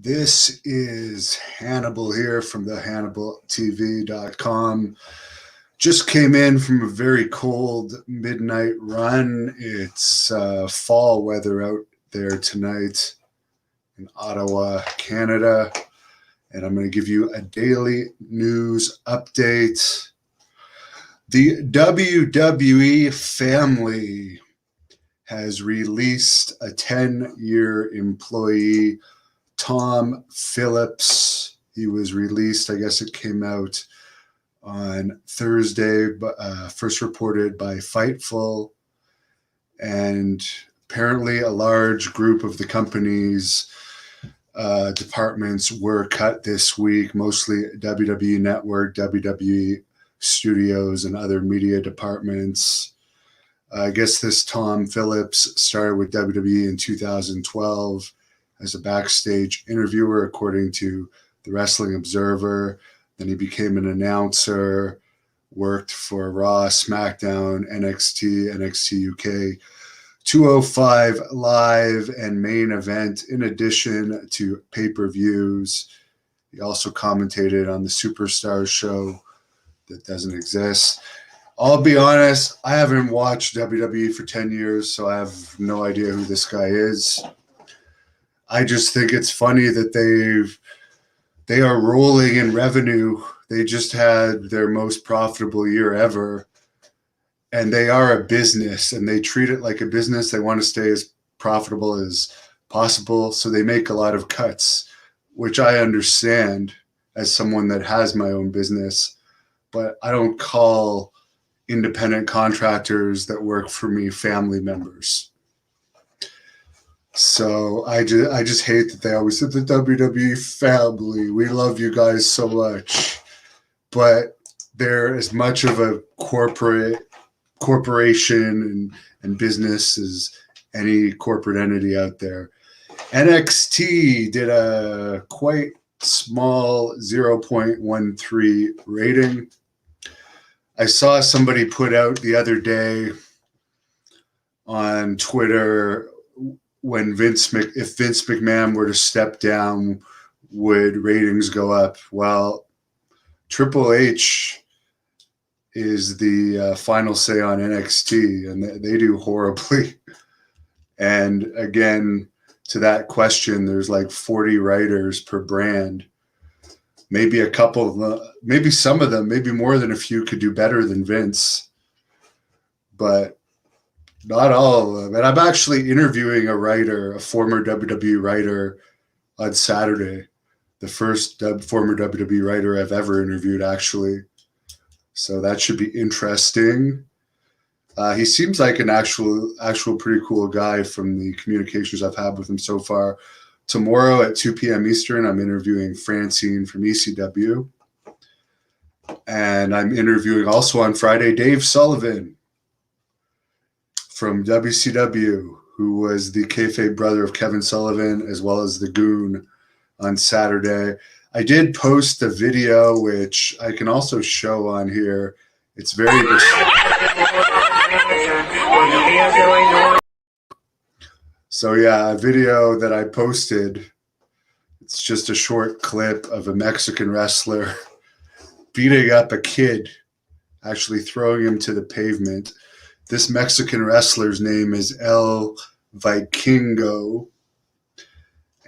This is Hannibal here from the HannibalTV.com. Just came in from a very cold midnight run. It's fall weather out there tonight in Ottawa, Canada. And I'm going to give you a daily news update. The WWE family has released a 10-year employee, Tom Phillips. He was released, I guess it came out on Thursday, first reported by Fightful. And apparently a large group of the company's departments were cut this week, mostly WWE Network, WWE Studios, and other media departments. I guess this Tom Phillips started with WWE in 2012 as a backstage interviewer, according to the Wrestling Observer. Then he became an announcer, worked for Raw, SmackDown, NXT, NXT UK, 205 Live, and Main Event, in addition to pay-per-views. He also commentated on the Superstars show that doesn't exist. I'll be honest, I haven't watched WWE for 10 years, so I have no idea who this guy is. I just think it's funny that they are rolling in revenue. They just had their most profitable year ever. And they are a business, and they treat it like a business. They want to stay as profitable as possible, so they make a lot of cuts, which I understand as someone that has my own business. But I don't call independent contractors that work for me family members. So I just hate that they always said the WWE family. We love you guys so much. But they're as much of a corporation and business as any corporate entity out there. NXT did a quite small 0.13 rating. I saw somebody put out the other day on Twitter, when if Vince McMahon were to step down, would ratings go up? Well, Triple H is the final say on NXT, and they do horribly. And again, to that question, there's like 40 writers per brand. Maybe a couple of them, maybe some of them, maybe more than a few could do better than Vince, but not all of them. And I'm actually interviewing a writer, a former WWE writer, on Saturday. The first former WWE writer I've ever interviewed, actually. So that should be interesting. He seems like an actual pretty cool guy from the communications I've had with him so far. Tomorrow at 2 p.m. Eastern, I'm interviewing Francine from ECW. And I'm interviewing also on Friday Dave Sullivan from WCW, who was the kayfabe brother of Kevin Sullivan, as well as the Goon, on Saturday. I did post a video, which I can also show on here. It's very... So yeah, a video that I posted, it's just a short clip of a Mexican wrestler beating up a kid, actually throwing him to the pavement. This Mexican wrestler's name is El Vikingo.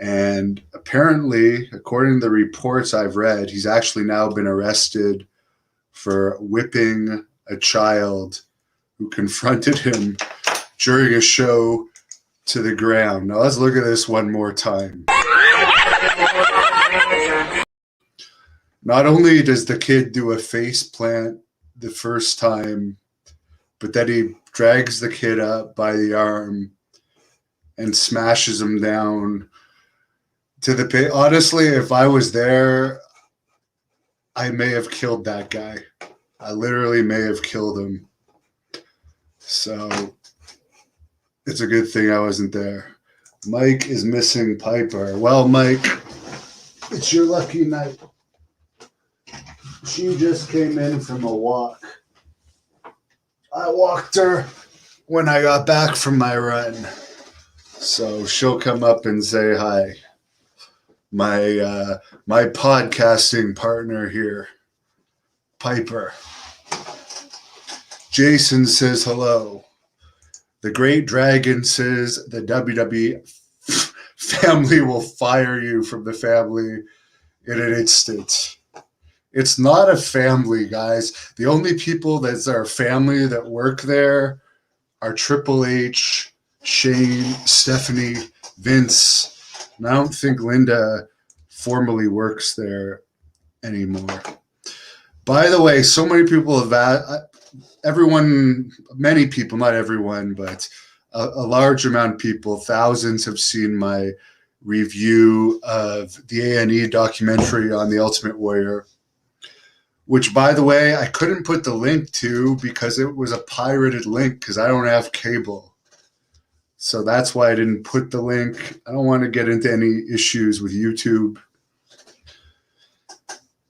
And apparently, according to the reports I've read, he's actually now been arrested for whipping a child who confronted him during a show to the ground. Now let's look at this one more time. Not only does the kid do a face plant the first time, but then he drags the kid up by the arm and smashes him down to the pit. Honestly, if I was there, I may have killed that guy. I literally may have killed him. So it's a good thing I wasn't there. Mike is missing Piper. Well, Mike, it's your lucky night. She just came in from a walk. I walked her when I got back from my run. So she'll come up and say hi. my podcasting partner here, Piper. Jason says hello. The Great Dragon says the WWE family will fire you from the family in an instant. It's not a family, guys. The only people that are family that work there are Triple H, Shane, Stephanie, Vince, and I don't think Linda formally works there anymore. By the way, so many people have many people, not everyone, but a large amount of people, thousands have seen my review of the A&E documentary on The Ultimate Warrior, which, by the way, I couldn't put the link to because it was a pirated link because I don't have cable. So that's why I didn't put the link. I don't want to get into any issues with YouTube.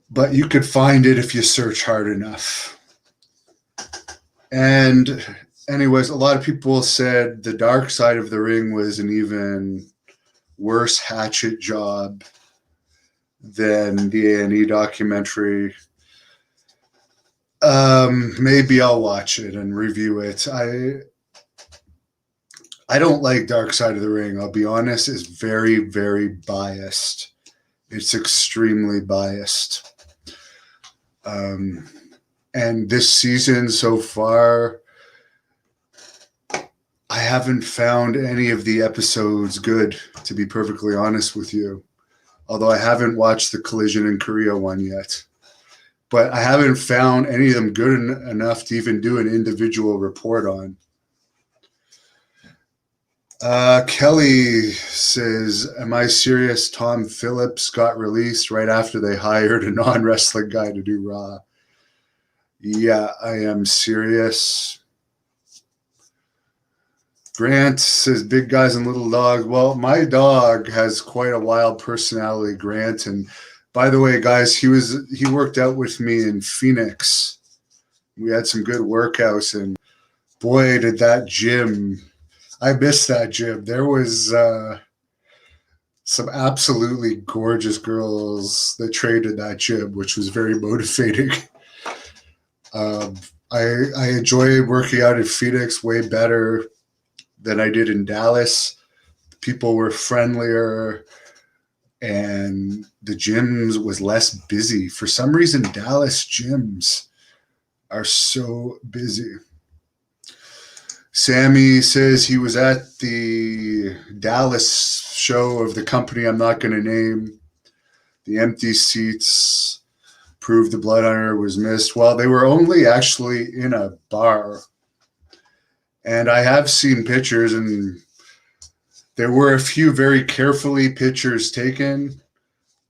But you could find it if you search hard enough. And anyways, a lot of people said the Dark Side of the Ring was an even worse hatchet job than the A&E documentary. Maybe I'll watch it and review it. I don't like Dark Side of the Ring. I'll be honest, it's very, very biased. It's extremely biased. And this season so far, I haven't found any of the episodes good, to be perfectly honest with you. Although I haven't watched the Collision in Korea one yet. But I haven't found any of them good enough to even do an individual report on. Kelly says, am I serious? Tom Phillips got released right after they hired a non-wrestling guy to do Raw. Yeah, I am serious. Grant says, big guys and little dogs. Well, my dog has quite a wild personality, Grant. And by the way, guys, he worked out with me in Phoenix. We had some good workouts, and boy, did that gym. I missed that gym. There was some absolutely gorgeous girls that trained in that gym, which was very motivating. I enjoy working out in Phoenix way better than I did in Dallas. People were friendlier, and the gyms was less busy. For some reason, Dallas gyms are so busy. Sammy says he was at the Dallas show of the company I'm not going to name. The empty seats proved the Blood Hunter was missed. Well, they were only actually in a bar. And I have seen pictures, and there were a few very carefully pictures taken.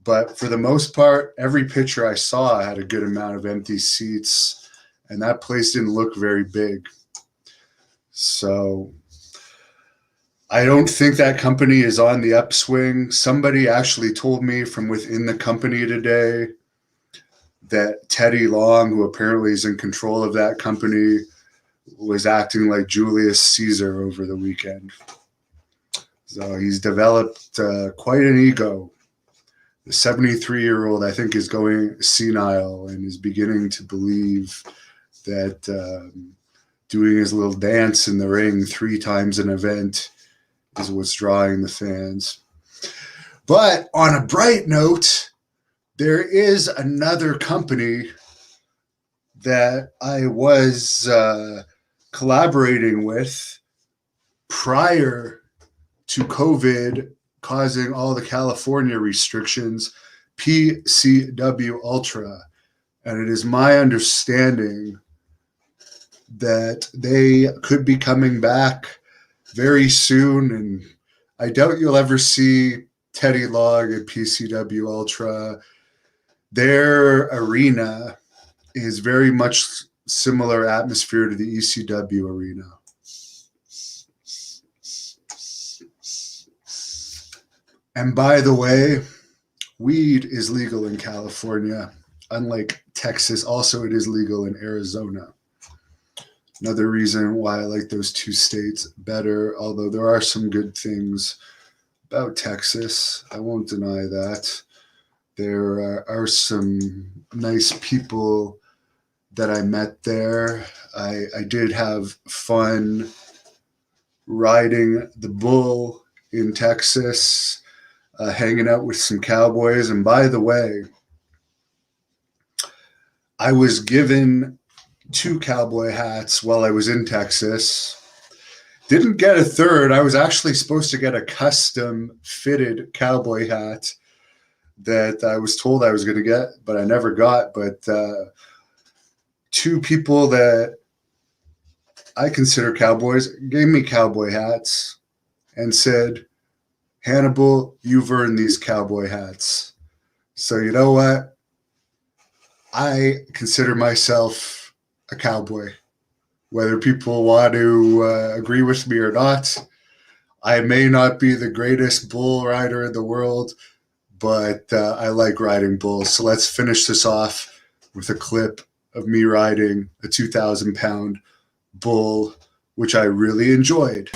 But for the most part, every picture I saw had a good amount of empty seats. And that place didn't look very big. So I don't think that company is on the upswing. Somebody actually told me from within the company today that Teddy Long, who apparently is in control of that company, was acting like Julius Caesar over the weekend. So he's developed quite an ego. The 73-year-old, I think, is going senile and is beginning to believe that doing his little dance in the ring 3 times an event is what's drawing the fans. But on a bright note, there is another company that I was collaborating with prior to COVID causing all the California restrictions, PCW Ultra. And it is my understanding that they could be coming back very soon. And I doubt you'll ever see Teddy Long at PCW Ultra. Their arena is very much similar atmosphere to the ECW arena. And by the way, weed is legal in California. Unlike Texas, also it is legal in Arizona. Another reason why I like those 2 states better, although there are some good things about Texas. I won't deny that. There are some nice people that I met there. I did have fun riding the bull in Texas, hanging out with some cowboys. And by the way, I was given 2 cowboy hats while I was in Texas. Didn't get a third. I was actually supposed to get a custom fitted cowboy hat that I was told I was going to get, but I never got. But 2 people that I consider cowboys gave me cowboy hats and said, Hannibal, you've earned these cowboy hats. So you know what? I consider myself a cowboy. Whether people want to agree with me or not, I may not be the greatest bull rider in the world, but I like riding bulls. So let's finish this off with a clip of me riding a 2,000-pound bull, which I really enjoyed.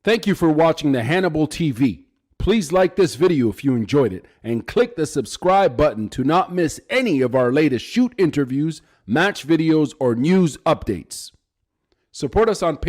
Thank you for watching the Hannibal TV. Please like this video if you enjoyed it and click the subscribe button to not miss any of our latest shoot interviews, match videos, or news updates. Support us on